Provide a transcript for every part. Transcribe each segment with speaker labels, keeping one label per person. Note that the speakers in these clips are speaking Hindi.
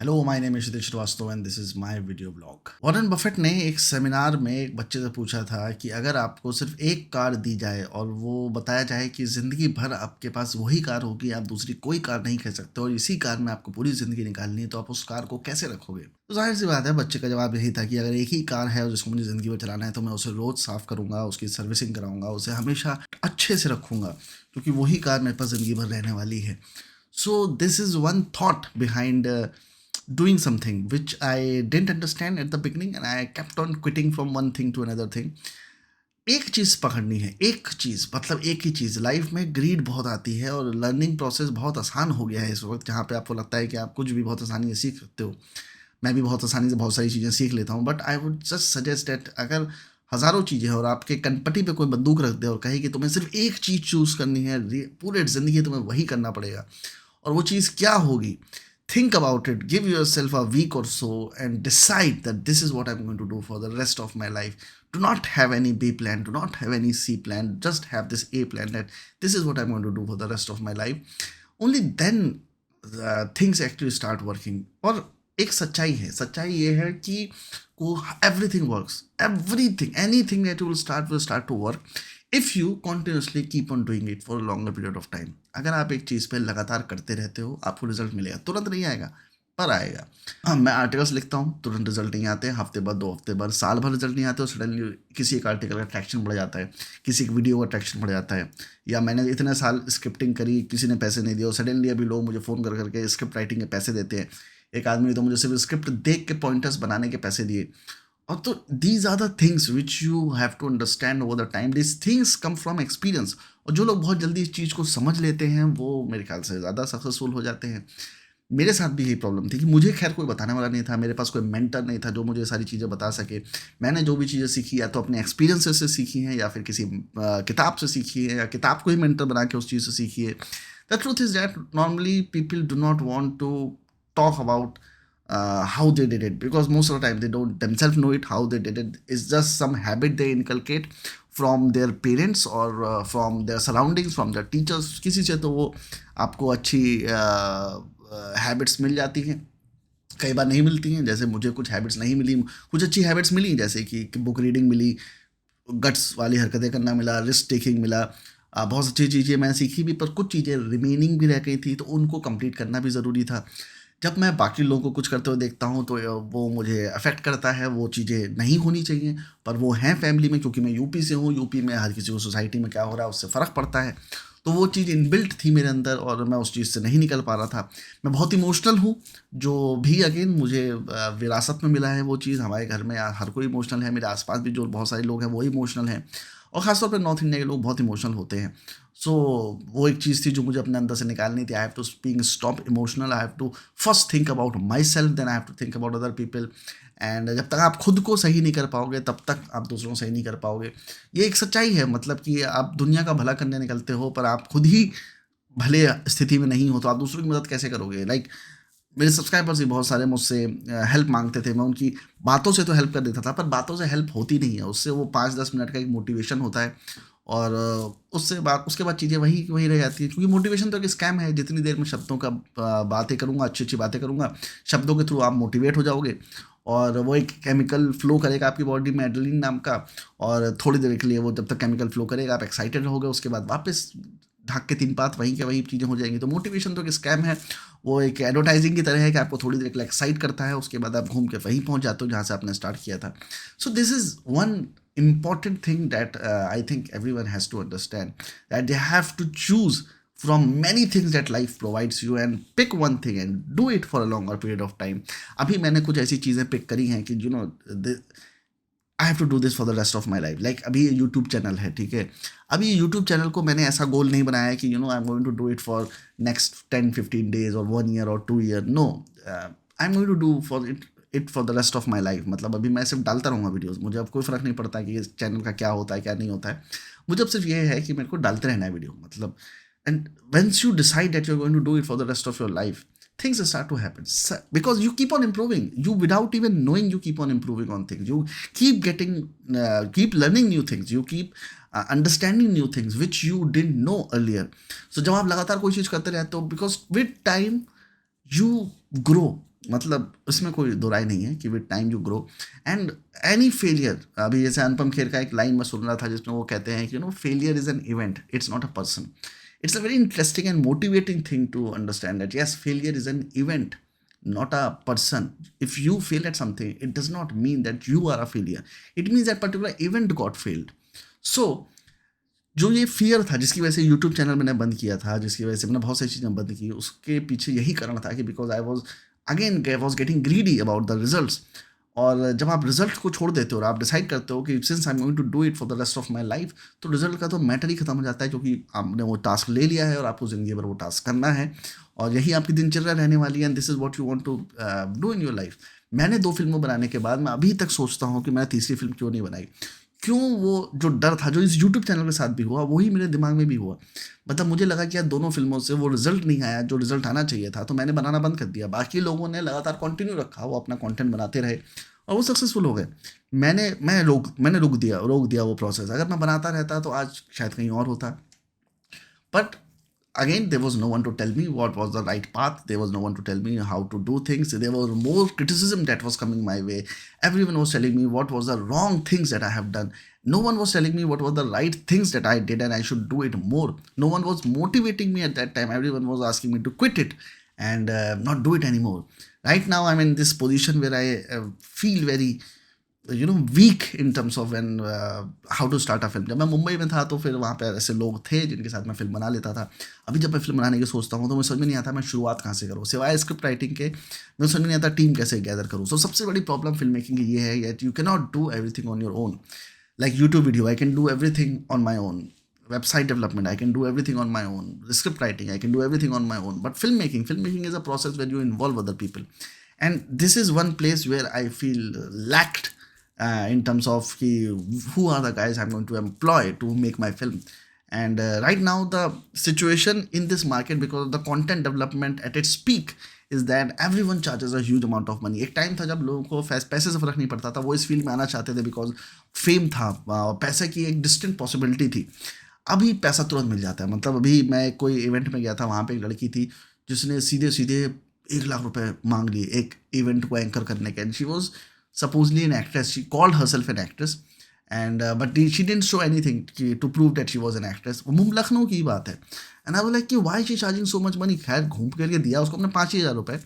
Speaker 1: Hello my name is Kshitij Srivastava and this is my video blog. Warren Buffett ने एक सेमिनार में एक बच्चे से पूछा था कि अगर आपको सिर्फ एक कार दी जाए और वो बताया जाए कि ज़िंदगी भर आपके पास वही कार होगी, आप दूसरी कोई कार नहीं खरीद सकते और इसी कार में आपको पूरी ज़िंदगी निकालनी है, तो आप उस कार को कैसे रखोगे? तो जाहिर सी बात है, बच्चे का जवाब यही था कि अगर एक ही कार है और जिसको मुझे ज़िंदगी भर चलाना है तो मैं उसे रोज़ साफ़ करूँगा, उसकी सर्विसिंग कराऊँगा, उसे हमेशा अच्छे से रखूँगा, क्योंकि वही कार मेरे पास ज़िंदगी भर रहने वाली है। So this is one thought behind doing something which I didn't understand at the beginning, and I kept on quitting from one thing to another thing. एक चीज़ पकड़नी है, एक चीज़ मतलब एक ही चीज़। लाइफ में ग्रीड बहुत आती है और लर्निंग प्रोसेस बहुत आसान हो गया है इस वक़्त, जहाँ पे आपको लगता है कि आप कुछ भी बहुत आसानी से सीख सकते हो। मैं भी बहुत आसानी से बहुत सारी चीज़ें सीख लेता हूँ, but I would just suggest that अगर हज़ारों चीज़ें हैं और आपके कनपटी पे कोई बंदूक रख दे और कहे कि तुम्हें सिर्फ़ एक चीज़ चूज़ करनी है, पूरे ज़िंदगी तुम्हें वही करना पड़ेगा, और वो चीज़ क्या होगी? Think about it, give yourself a week or so and decide that this is what I'm going to do for the rest of my life. Do not have any B plan, do not have any C plan, just have this A plan that this is what I'm going to do for the rest of my life. Only then things actually start working. और एक सच्चाई है, सच्चाई ये है कि को everything works, everything, anything that will start to work if you continuously keep on doing it for a longer period of time. अगर आप एक चीज़ पे लगातार करते रहते हो, आपको रिजल्ट मिलेगा, तुरंत नहीं आएगा पर आएगा। हाँ, मैं आर्टिकल्स लिखता हूँ, तुरंत रिजल्ट नहीं आते, हफ्ते बाद, 2 हफ्ते बाद, साल भर रिजल्ट नहीं आते और सडनली किसी एक आर्टिकल का ट्रैक्शन बढ़ जाता है, किसी एक वीडियो का ट्रैक्शन बढ़ जाता है। या मैंने इतने साल स्क्रिप्टिंग करी, किसी ने पैसे नहीं दिए और सडनली अभी लोग मुझे फ़ोन कर करके स्क्रिप्ट राइटिंग के पैसे देते हैं। एक आदमी ने तो मुझे सिर्फ स्क्रिप्ट देख के पॉइंटर्स बनाने के पैसे दिए। और तो these are the things which you have to understand over the time, this things come from experience. और जो लोग बहुत जल्दी इस चीज़ को समझ लेते हैं वो मेरे ख्याल से ज़्यादा सक्सेसफुल हो जाते हैं। मेरे साथ भी यही प्रॉब्लम थी कि मुझे खैर कोई बताने वाला नहीं था, मेरे पास कोई मेंटर नहीं था जो मुझे सारी चीज़ें बता सके। मैंने जो भी चीज़ें सीखी या तो अपने एक्सपीरियंसेस से सीखी हैं या फिर किसी किताब से सीखी है, या किताब को ही मेंटर बना के उस चीज़ से सीखी है। The truth is that normally people do not want to talk about how they did it, because most of the time they don't themselves know it how they did it. It's just some habit they inculcate from their parents or from their surroundings, from their teachers. किसी से तो वो आपको अच्छी हैबिट्स मिल जाती हैं, कई बार नहीं मिलती हैं। जैसे मुझे कुछ हैबिट्स नहीं मिली, कुछ अच्छी हैबिट्स मिली, जैसे कि बुक रीडिंग मिली, गट्स वाली हरकतें करना मिला, रिस्क टेकिंग मिला। बहुत अच्छी चीज़ें मैं सीखी भी, पर कुछ चीज़ें रिमेनिंग भी रह गई थी, तो उनको कंप्लीट करना भी ज़रूरी था। जब मैं बाकी लोगों को कुछ करते हुए देखता हूँ तो वो मुझे अफ़ेक्ट करता है, वो चीज़ें नहीं होनी चाहिए, पर वो हैं फैमिली में, क्योंकि मैं यूपी से हूँ, यूपी में हर किसी को सोसाइटी में क्या हो रहा है उससे फ़र्क पड़ता है। तो वो चीज़ इनबिल्ट थी मेरे अंदर और मैं उस चीज़ से नहीं निकल पा रहा था। मैं बहुत इमोशनल हूँ, जो भी अगेन मुझे विरासत में मिला है वो चीज़। हमारे घर में हर कोई इमोशनल है, मेरे आस-पास भी जो बहुत सारे लोग हैं वो इमोशनल हैं और ख़ास तौर पे नॉर्थ इंडिया के लोग बहुत इमोशनल होते हैं। सो वो एक चीज़ थी जो मुझे अपने अंदर से निकालनी थी। I have to being stop emotional, I have to first think about myself, then I have to think about other people. And जब तक आप खुद को सही नहीं कर पाओगे तब तक आप दूसरों को सही नहीं कर पाओगे। ये एक सच्चाई है, मतलब कि आप दुनिया का भला करने निकलते हो पर आप खुद ही भले स्थिति में नहीं हो तो आप दूसरों की मदद कैसे करोगे? लाइक मेरे सब्सक्राइबर्स भी बहुत सारे मुझसे हेल्प माँगते थे, मैं उनकी बातों से तो हेल्प कर देता था, पर बातों से हेल्प होती नहीं है, उससे वो 5-10 मिनट का एक मोटिवेशन होता है और उसके बाद चीज़ें वही की वही रह जाती हैं, क्योंकि मोटिवेशन तो एक स्कैम है। जितनी देर में शब्दों का बातें करूँगा, अच्छी-अच्छी बातें करूँगा, शब्दों के थ्रू आप मोटिवेट हो जाओगे और वो एक केमिकल फ्लो करेगा आपकी बॉडी में, एड्रेनलिन नाम का, और थोड़ी देर के लिए वो जब तक केमिकल फ्लो करेगा आप एक्साइटेड रहोगे, उसके बाद वापस ढाक के 3 पात वहीं के वहीं चीज़ें हो जाएँगी। तो मोटिवेशन तो एक स्कैम है, वो एक एडवर्टाइज़िंग की तरह है कि आपको थोड़ी देर के लिए एक्साइट करता है, उसके बाद आप घूम के वहीं पहुँच जाते हो जहाँ से आपने स्टार्ट किया था। So this is one important thing that I think everyone has to understand, that they have to choose from many things that life provides you and pick one thing and do it for a longer period of time. अभी मैंने कुछ ऐसी चीज़ें पिक करी हैं कि I have to do this for the rest of my life. Like अभी ये यूट्यूब चैनल है, ठीक है? अभी ये यूट्यूब चैनल को मैंने ऐसा गोल नहीं बनाया है कि I am going to do it for next 10-15 days और 1 ईयर और 2 year. No, I am going to do for it for the rest of my life. मतलब अभी मैं सिर्फ डालता रहूँगा वीडियोज़, मुझे अब कोई फ़र्क नहीं पड़ता कि इस चैनल का क्या होता है, क्या नहीं होता है। मुझे अब सिर्फ ये है कि मेरे को डालते रहना है वीडियो, मतलब। And once you decide that you are going to do it for the rest of your life, things start to happen. Because you keep on improving, you without even knowing you keep on improving on things, you keep getting keep learning new things, you keep understanding new things which you didn't know earlier. So जब आप लगातार कोई चीज़ करते रहते हो, because with time you grow, मतलब इसमें कोई दो राय नहीं है कि with time you grow and any failure. अभी जैसे अनुपम खेर का एक लाइन मैं सुन रहा था जिसमें वो कहते हैं कि failure is an event, it's not a person. It's a very interesting and motivating thing to understand that yes, failure is an event, not a person. If you fail at something, it does not mean that you are a failure. It means that particular event got failed. So जो ये फियर था जिसकी वजह से यूट्यूब चैनल मैंने बंद किया था, जिसकी वजह से मैंने बहुत सारी चीज़ें बंद की, उसके पीछे यही कारण था कि because I was getting greedy about the results. और जब आप रिजल्ट को छोड़ देते हो और आप डिसाइड करते हो कि since I am going to do it for the rest of my life, तो रिजल्ट का तो मैटर ही खत्म हो जाता है, क्योंकि आपने वो टास्क ले लिया है और आपको ज़िंदगी भर वो टास्क करना है और यही आपकी दिनचर्या रहने वाली है, and this is what you want to do in your life. मैंने 2 फिल्मों बनाने के बाद मैं अभी तक सोचता हूँ कि मैंने तीसरी फिल्म क्यों नहीं बनाई। क्यों? वो जो डर था जो इस यूट्यूब चैनल के साथ भी हुआ, वही मेरे दिमाग में भी हुआ। मतलब मुझे लगा कि यार दोनों फिल्मों से वो रिजल्ट नहीं आया जो रिजल्ट आना चाहिए था, तो मैंने बनाना बंद कर दिया। बाकी लोगों ने लगातार कंटिन्यू रखा, वो अपना कंटेंट बनाते रहे और वो सक्सेसफुल हो गए। मैंने रोक दिया वो प्रोसेस। अगर मैं बनाता रहता तो आज शायद कहीं और होता। But again, there was no one to tell me what was the right path. There was no one to tell me how to do things. There was more criticism that was coming my way. Everyone was telling me what was the wrong things that I have done. No one was telling me what were the right things that I did and I should do it more. No one was motivating me at that time. Everyone was asking me to quit it and not do it anymore. Right now I'm in this position where I feel very weak in terms of an how to start a film. जब मैं मुंबई में था तो फिर वहाँ पे ऐसे लोग थे जिनके साथ मैं फिल्म बना लेता था। अभी जब मैं फिल्म बनाने की सोचता हूँ तो मुझे समझ में नहीं आता मैं शुरुआत कहाँ से करूँ, सिवाय स्क्रिप्ट राइटिंग के मुझे समझ में नहीं आता टीम कैसे गैदर करूँ। सो सबसे बड़ी प्रॉब्लम फिल्म मेकिंग की ये है that you can not do everything on your own. Like YouTube video I can do everything on my own, website development I can do everything on my own, script writing I can do everything on my own, but filmmaking is a process where you involve other people, and this is one place where I feel lacked in terms of who are the guys I'm going to employ to make my film. And right now the situation in this market, because the content development at its peak is that everyone charges a huge amount of money. एक टाइम था जब लोगों को पैसे से फर्क नहीं पड़ता था, वो इस फील्ड में आना चाहते थे बिकॉज फेम था, पैसे की एक डिस्टेंट पॉसिबिलिटी थी। अभी पैसा तुरंत मिल जाता है। मतलब अभी मैं कोई इवेंट में गया था, वहाँ पे एक लड़की थी जिसने सीधे सीधे 1 लाख रुपए मांग लिए एक इवेंट को एंकर करने के, and she was supposedly an actress. She called herself an actress, and but she didn't show anything to prove that she was an actress. वो मुंबई लखनऊ की बात है। एंड आई वाज लाइक कि why she charging so much money. खैर घूम के लिए दिया उसको हमने 5,000 रुपये,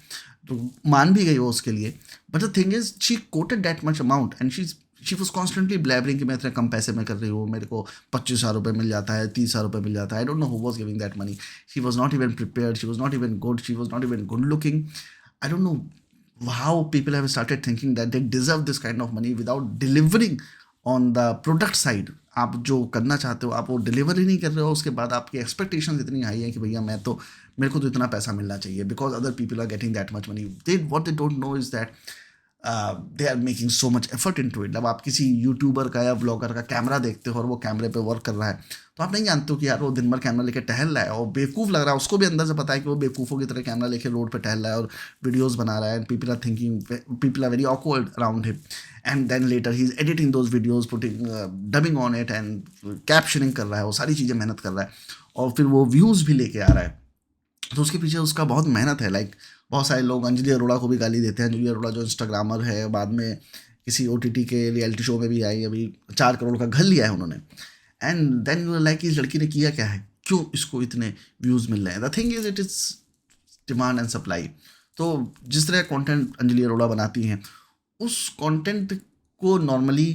Speaker 1: तो मान भी गई वो उसके लिए। But the thing is she coated that much amount and she was constantly blabbering कि मैं इतने कम पैसे में कर रही हूँ, मेरे को 25,000 रुपये मिल जाता है, 30,000 रुपये मिल जाता है। I don't know who was giving that money. She was not even prepared, she was not even good, she was not even good looking. I don't know how people have started thinking that they deserve this kind of money without delivering on the product side. आप जो करना चाहते हो आप वो डिलीवर ही नहीं कर रहे हो, उसके बाद आपकी एक्सपेक्टेशंस इतनी हाई है कि भैया मेरे को तो इतना पैसा मिलना चाहिए because other people are getting that much money. What they don't know is that they are making so much effort into it. अब आप किसी यूट्यूबर का या ब्लॉगर का कैमरा देखते हो और वो कैमरे पे वर्क कर रहा है, तो आप नहीं जानते हो कि यार वो दिन भर कैमरा लेके टहल रहा है और बेवकूफ़ लग रहा है। उसको भी अंदर से पता है कि वो बेवकूफ़ों की तरह कैमरा लेके रोड पे टहल रहा है और वीडियोस बना रहा है, and people are very awkward around him, and then later he is editing those videos, putting dubbing on it and captioning कर रहा है, वो सारी चीज़ें मेहनत कर रहा है और फिर वो व्यूज़ भी लेके आ रहा है। तो उसके पीछे उसका बहुत मेहनत है। लाइक बहुत सारे लोग अंजलि अरोड़ा को भी गाली देते हैं। अंजलि अरोड़ा जो इंस्टाग्रामर है, बाद में किसी OTT के रियलिटी शो में भी आई, अभी 4 करोड़ का घर लिया है उन्होंने। एंड देन यू लाइक इस लड़की ने किया क्या है, क्यों इसको इतने व्यूज़ मिल रहे हैं। The thing is it is demand and supply. तो जिस तरह कंटेंट अंजलि अरोड़ा बनाती हैं, उस कंटेंट को नॉर्मली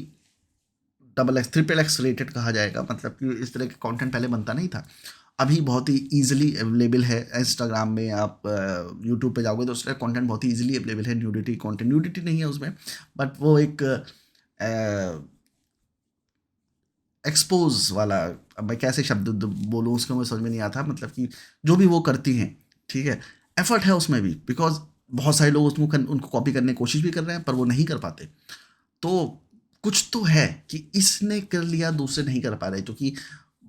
Speaker 1: XX XXX रेटेड कहा जाएगा। मतलब कि इस तरह का कंटेंट पहले बनता नहीं था, अभी बहुत ही ईजिली अवेलेबल है। इंस्टाग्राम में आप यूट्यूब पे जाओगे तो उसका कंटेंट बहुत ही ईजिली अवेलेबल है। न्यूडिटी कंटेंट, न्यूडिटी नहीं है उसमें, बट वो एक एक्सपोज वाला, अब मैं कैसे शब्द बोलूँ उसको मुझे समझ में नहीं आता। मतलब कि जो भी वो करती हैं, ठीक है, एफर्ट है उसमें भी, बिकॉज बहुत सारे लोग उसको उनको कॉपी करने की कोशिश भी कर रहे हैं पर वो नहीं कर पाते। तो कुछ तो है कि इसने कर लिया दूसरे नहीं कर पा रहे, क्योंकि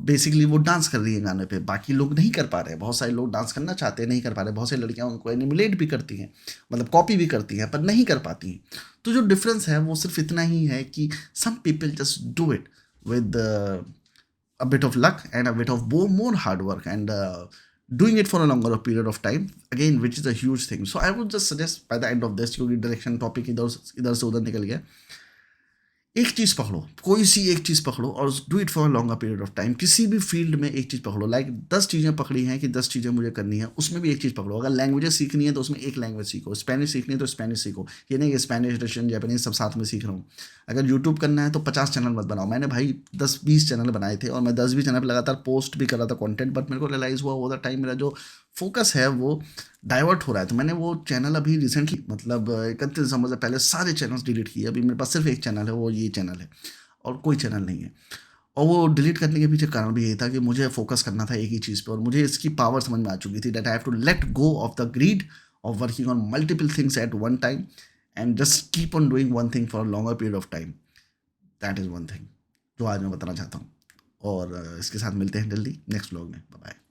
Speaker 1: बेसिकली वो डांस कर रही है गाने पे, बाकी लोग नहीं कर पा रहे। बहुत सारे लोग डांस करना चाहते हैं, नहीं कर पा रहे। बहुत सारी लड़कियां उनको एनिमुलेट भी करती हैं, मतलब कॉपी भी करती हैं, पर नहीं कर पाती हैं। तो जो डिफरेंस है वो सिर्फ इतना ही है कि some people just do it with a bit of luck and a bit of more hard work and doing it for a longer period of time again, which is a huge thing. So I would just suggest by the end of this, क्योंकि डायरेक्शन टॉपिक इधर से उधर निकल गया, एक चीज़ पकड़ो, कोई सी एक चीज़ पकड़ो और do it for a longer period of time. किसी भी फील्ड में एक चीज़ पकड़ो, लाइक 10 चीज़ें पकड़ी हैं कि 10 चीज़ें मुझे करनी है, उसमें भी एक चीज़ पकड़ो। अगर लैंग्वेजेस सीखनी है तो उसमें एक लैंग्वेज सीखो, स्पेनिश सीखनी है तो स्पेनिश सीखो। ये नहीं कि स्पेनिश, रशियन, जापानीज सब साथ में सीख रहा हूँ। अगर यूट्यूब करना है तो 50 चैनल मत बनाओ। मैंने भाई 10-20 चैनल बनाए थे और मैं 10 भी चैनल पर लगातार पोस्ट भी कर रहा था कंटेंट, बट मेरे को रियलाइज़ हुआ ओवर द टाइम मेरा जो फोकस है वो डाइवर्ट हो रहा है। तो मैंने वो चैनल अभी रिसेंटली, मतलब 31 दिसंबर से पहले सारे चैनल्स डिलीट किए। अभी मेरे पास सिर्फ एक चैनल है, वो ये चैनल है और कोई चैनल नहीं है। और वो डिलीट करने के पीछे कारण भी यही था कि मुझे फोकस करना था एक ही चीज़ पे, और मुझे इसकी पावर समझ में आ चुकी थी that I have to let go of the greed of working on multiple things at one time and just keep on doing one thing for a longer period of time. That is one thing जो आज मैं बताना चाहता हूँ। और इसके साथ मिलते हैं जल्दी नेक्स्ट व्लॉग में। Bye bye.